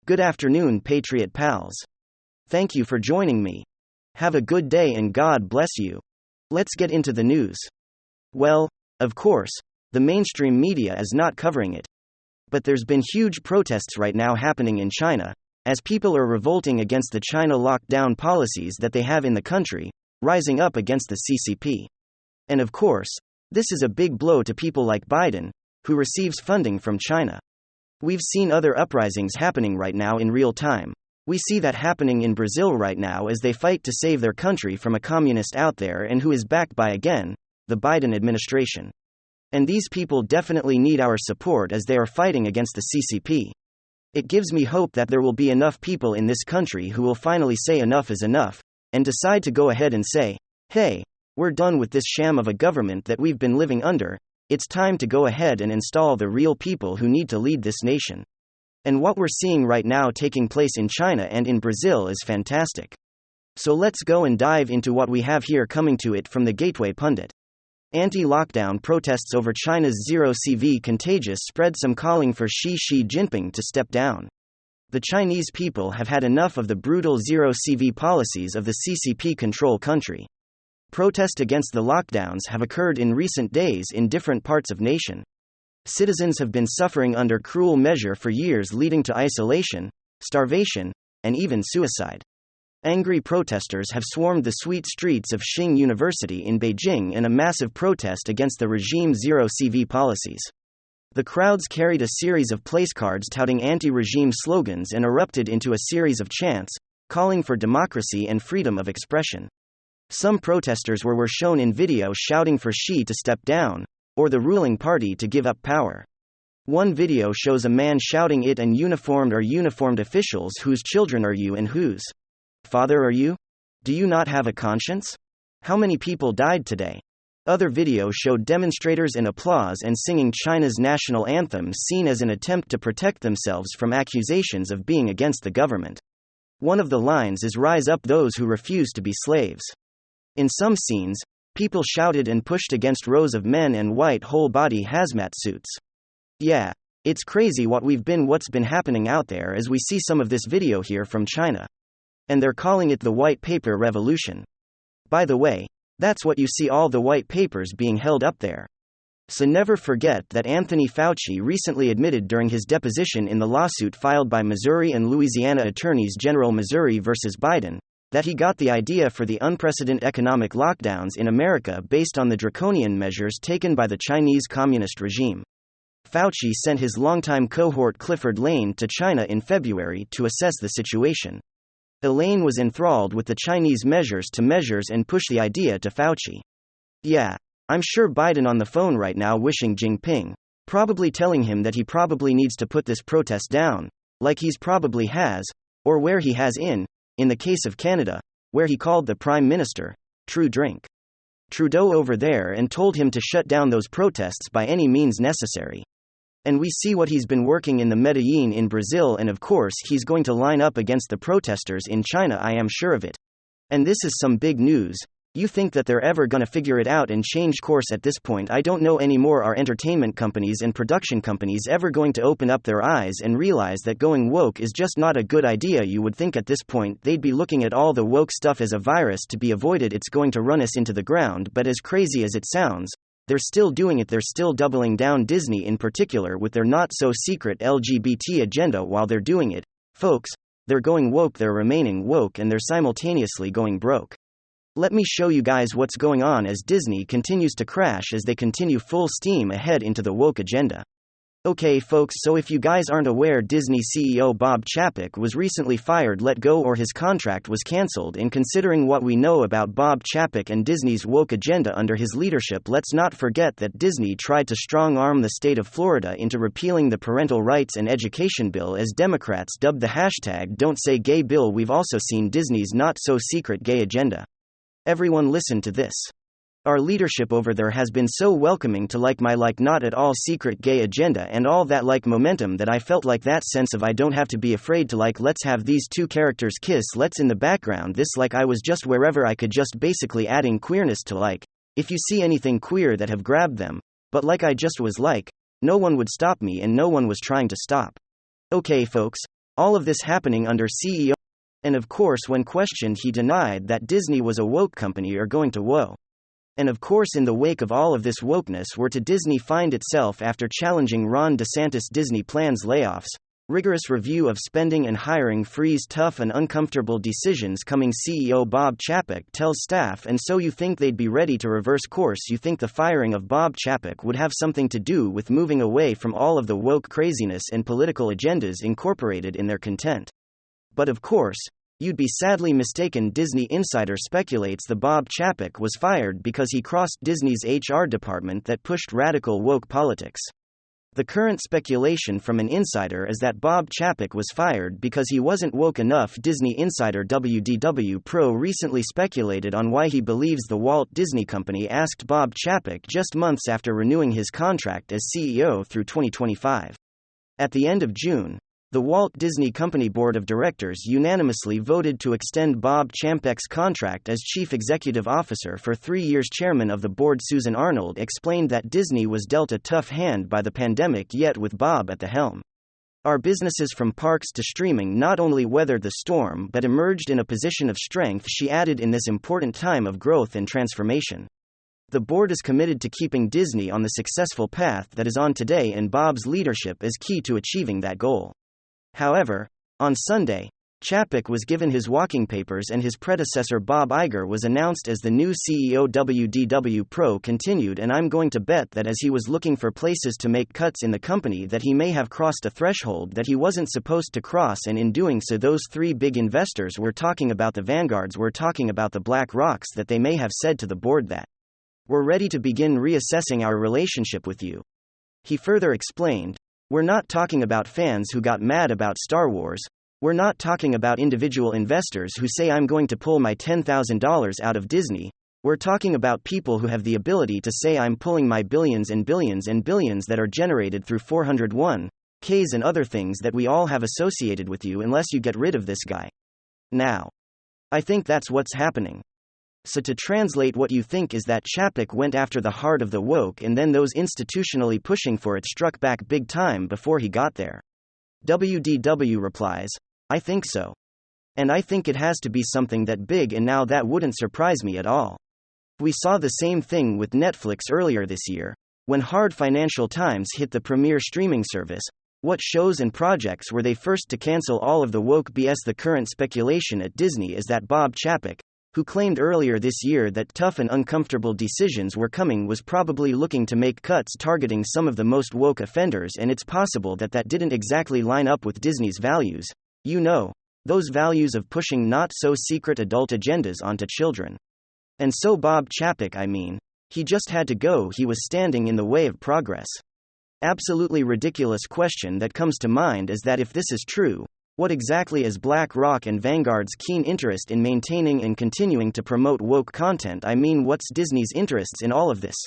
Good afternoon, Patriot pals. Thank you for joining me. Have a good day and God bless you. Let's get into the news. Well, of course, the mainstream media is not covering it. But there's been huge protests right now happening in China, as people are revolting against the China lockdown policies that they have in the country, rising up against the CCP. And of course, this is a big blow to people like Biden, who receives funding from China. We've seen other uprisings happening right now in real time. We see that happening in Brazil right now as they fight to save their country from a communist out there and who is backed by, again, the Biden administration. And these people definitely need our support as they are fighting against the CCP. It gives me hope that there will be enough people in this country who will finally say enough is enough, and decide to go ahead and say, hey, we're done with this sham of a government that we've been living under. It's time to go ahead and install the real people who need to lead this nation. And what we're seeing right now taking place in China and in Brazil is fantastic. So let's go and dive into what we have here coming to it from the Gateway Pundit. Anti-lockdown protests over China's zero-CV contagious spread, some calling for Xi Jinping to step down. The Chinese people have had enough of the brutal zero-CV policies of the CCP control country. Protests against the lockdowns have occurred in recent days in different parts of nation. Citizens have been suffering under cruel measure for years, leading to isolation, starvation, and even suicide. Angry protesters have swarmed the sweet streets of Xing University in Beijing in a massive protest against the regime's zero-CV policies. The crowds carried a series of placecards touting anti-regime slogans and erupted into a series of chants, calling for democracy and freedom of expression. Some protesters were shown in video shouting for Xi to step down, or the ruling party to give up power. One video shows a man shouting it and uniformed officials, whose children are you and whose father are you? Do you not have a conscience? How many people died today? Other videos showed demonstrators in applause and singing China's national anthem, seen as an attempt to protect themselves from accusations of being against the government. One of the lines is "Rise up those who refuse to be slaves." In some scenes, people shouted and pushed against rows of men in white whole-body hazmat suits. Yeah, it's crazy what's been happening out there as we see some of this video here from China. And they're calling it the white paper revolution. By the way, that's what you see, all the white papers being held up there. So never forget that Anthony Fauci recently admitted during his deposition in the lawsuit filed by Missouri and Louisiana Attorneys General Missouri versus Biden, that he got the idea for the unprecedented economic lockdowns in America based on the draconian measures taken by the Chinese Communist regime. Fauci sent his longtime cohort Clifford Lane to China in February to assess the situation. Lane was enthralled with the Chinese measures and pushed the idea to Fauci. Yeah, I'm sure Biden on the phone right now wishing Jinping, probably telling him that he probably needs to put this protest down, like he's probably has, or where he has in the case of Canada, where he called the Prime Minister, Trudeau over there and told him to shut down those protests by any means necessary. And we see what he's been working in the Medellin in Brazil, and of course he's going to line up against the protesters in China, I am sure of it. And this is some big news. You think that they're ever gonna figure it out and change course at this point? I don't know anymore. Are entertainment companies and production companies ever going to open up their eyes and realize that going woke is just not a good idea? You would think at this point they'd be looking at all the woke stuff as a virus to be avoided. It's going to run us into the ground, but as crazy as it sounds, they're still doing it. They're still doubling down, Disney in particular, with their not-so-secret LGBT agenda. While they're doing it, folks, they're going woke, they're remaining woke, and they're simultaneously going broke. Let me show you guys what's going on as Disney continues to crash as they continue full steam ahead into the woke agenda. Okay folks, so if you guys aren't aware, Disney CEO Bob Chapek was recently fired, let go, or his contract was cancelled. And considering what we know about Bob Chapek and Disney's woke agenda under his leadership, let's not forget that Disney tried to strong-arm the state of Florida into repealing the Parental Rights and Education Bill, as Democrats dubbed the hashtag Don't Say Gay bill. We've also seen Disney's not-so-secret gay agenda. Everyone listen to this. Our leadership over there has been so welcoming to my not at all secret gay agenda and all that momentum, that I felt like that sense of I don't have to be afraid to let's have these two characters kiss, let's in the background this, I was just wherever I could, just basically adding queerness to if you see anything queer that have grabbed them, but I just was no one would stop me and no one was trying to stop. Okay folks, All of this happening under CEO. And of course, when questioned, he denied that Disney was a woke company or going to woe. And of course, in the wake of all of this wokeness, where to Disney find itself after challenging Ron DeSantis' Disney plans layoffs, rigorous review of spending and hiring freeze, tough and uncomfortable decisions coming. CEO Bob Chapek tells staff, and so you think they'd be ready to reverse course? You think the firing of Bob Chapek would have something to do with moving away from all of the woke craziness and political agendas incorporated in their content? But of course, you'd be sadly mistaken. Disney Insider speculates the Bob Chapek was fired because he crossed Disney's HR department that pushed radical woke politics. The current speculation from an insider is that Bob Chapek was fired because he wasn't woke enough. Disney insider WDW Pro recently speculated on why he believes the Walt Disney Company asked Bob Chapek just months after renewing his contract as CEO through 2025. At the end of June, the Walt Disney Company Board of Directors unanimously voted to extend Bob Chapek's contract as Chief Executive Officer for 3 years. Chairman of the board Susan Arnold explained that Disney was dealt a tough hand by the pandemic, yet with Bob at the helm, our businesses from parks to streaming not only weathered the storm but emerged in a position of strength, she added, in this important time of growth and transformation. The board is committed to keeping Disney on the successful path that is on today, and Bob's leadership is key to achieving that goal. However, on Sunday, Chapek was given his walking papers and his predecessor Bob Iger was announced as the new CEO. WDW Pro continued, and I'm going to bet that as he was looking for places to make cuts in the company that he may have crossed a threshold that he wasn't supposed to cross, and in doing so those three big investors were talking about the vanguards, were talking about the Black Rocks, that they may have said to the board that we're ready to begin reassessing our relationship with you. He further explained, we're not talking about fans who got mad about Star Wars. We're not talking about individual investors who say I'm going to pull my $10,000 out of Disney. We're talking about people who have the ability to say I'm pulling my billions and billions and billions that are generated through 401(k)s and other things that we all have associated with you, unless you get rid of this guy. Now, I think that's what's happening. So to translate, what you think is that Chapek went after the heart of the woke, and then those institutionally pushing for it struck back big time before he got there. WDW replies, I think so. And I think it has to be something that big, and now that wouldn't surprise me at all. We saw the same thing with Netflix earlier this year. When hard financial times hit the premier streaming service, what shows and projects were they first to cancel all of the woke BS? The current speculation at Disney is that Bob Chapek, who claimed earlier this year that tough and uncomfortable decisions were coming, was probably looking to make cuts targeting some of the most woke offenders, and it's possible that that didn't exactly line up with Disney's values. You know, those values of pushing not-so-secret adult agendas onto children. And so Bob Chapek, he just had to go. He was standing in the way of progress. Absolutely ridiculous question that comes to mind is that if this is true, what exactly is BlackRock and Vanguard's keen interest in maintaining and continuing to promote woke content? What's Disney's interests in all of this?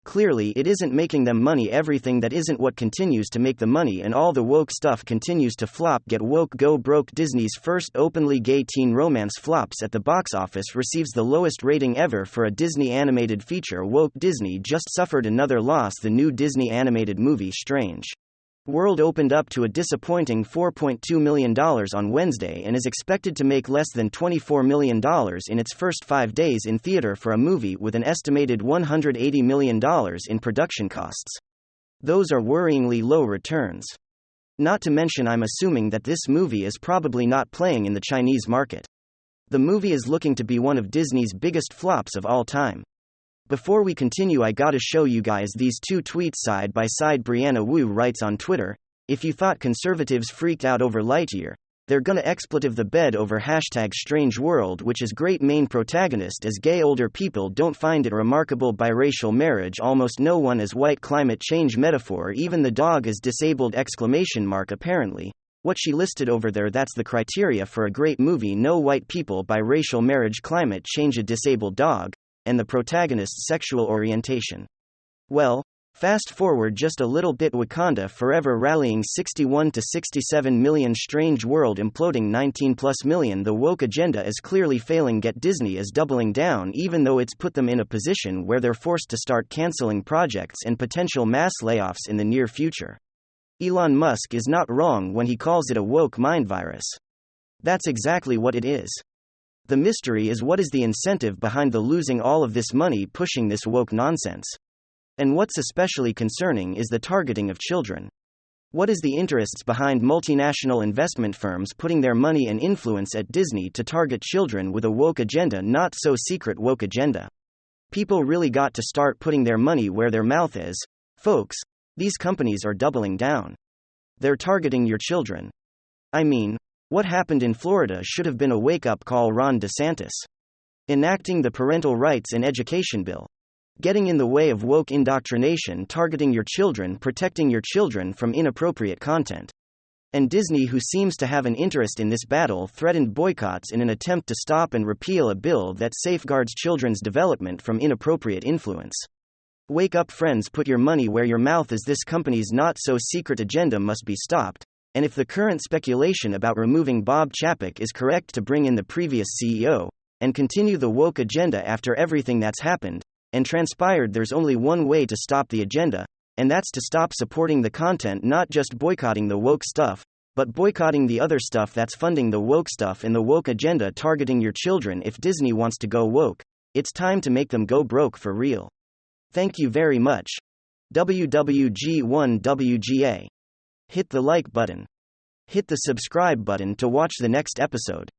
Clearly, it isn't making them money. Everything that isn't what continues to make the money, and all the woke stuff continues to flop. Get woke, go broke. Disney's first openly gay teen romance flops at the box office, receives the lowest rating ever for a Disney animated feature. Woke Disney just suffered another loss. The new Disney animated movie Strange World opened up to a disappointing $4.2 million on Wednesday and is expected to make less than $24 million in its first 5 days in theater for a movie with an estimated $180 million in production costs. Those are worryingly low returns. Not to mention, I'm assuming that this movie is probably not playing in the Chinese market. The movie is looking to be one of Disney's biggest flops of all time. Before we continue, I gotta show you guys these two tweets side by side. Brianna Wu writes on Twitter, if you thought conservatives freaked out over Lightyear, they're gonna expletive the bed over #Strange World, which is great. Main protagonist is gay. Older people don't find it remarkable. Biracial marriage, almost no one is white. Climate change metaphor, even the dog is disabled. ! Apparently, what she listed over there, that's the criteria for a great movie. No white people, biracial marriage, climate change, a disabled dog, and the protagonist's sexual orientation. Well, fast forward just a little bit. Wakanda Forever rallying 61 to 67 million. Strange World imploding 19+ million. The woke agenda is clearly failing. Get Disney is doubling down, even though it's put them in a position where they're forced to start canceling projects and potential mass layoffs in the near future. Elon Musk is not wrong when he calls it a woke mind virus. That's exactly what it is. The mystery is, what is the incentive behind the losing all of this money pushing this woke nonsense? And what's especially concerning is the targeting of children. What is the interests behind multinational investment firms putting their money and influence at Disney to target children with a woke agenda, not so secret woke agenda? People really got to start putting their money where their mouth is, folks. These companies are doubling down. They're targeting your children. I mean, what happened in Florida should have been a wake-up call. Ron DeSantis enacting the parental rights and education bill, getting in the way of woke indoctrination, targeting your children, protecting your children from inappropriate content. And Disney, who seems to have an interest in this battle, threatened boycotts in an attempt to stop and repeal a bill that safeguards children's development from inappropriate influence. Wake up, friends, put your money where your mouth is. This company's not-so-secret agenda must be stopped, and if the current speculation about removing Bob Chapek is correct, to bring in the previous CEO, and continue the woke agenda after everything that's happened and transpired, there's only one way to stop the agenda, and that's to stop supporting the content, not just boycotting the woke stuff, but boycotting the other stuff that's funding the woke stuff and the woke agenda targeting your children. If Disney wants to go woke, it's time to make them go broke for real. Thank you very much. WWG1WGA. Hit the like button. Hit the subscribe button to watch the next episode.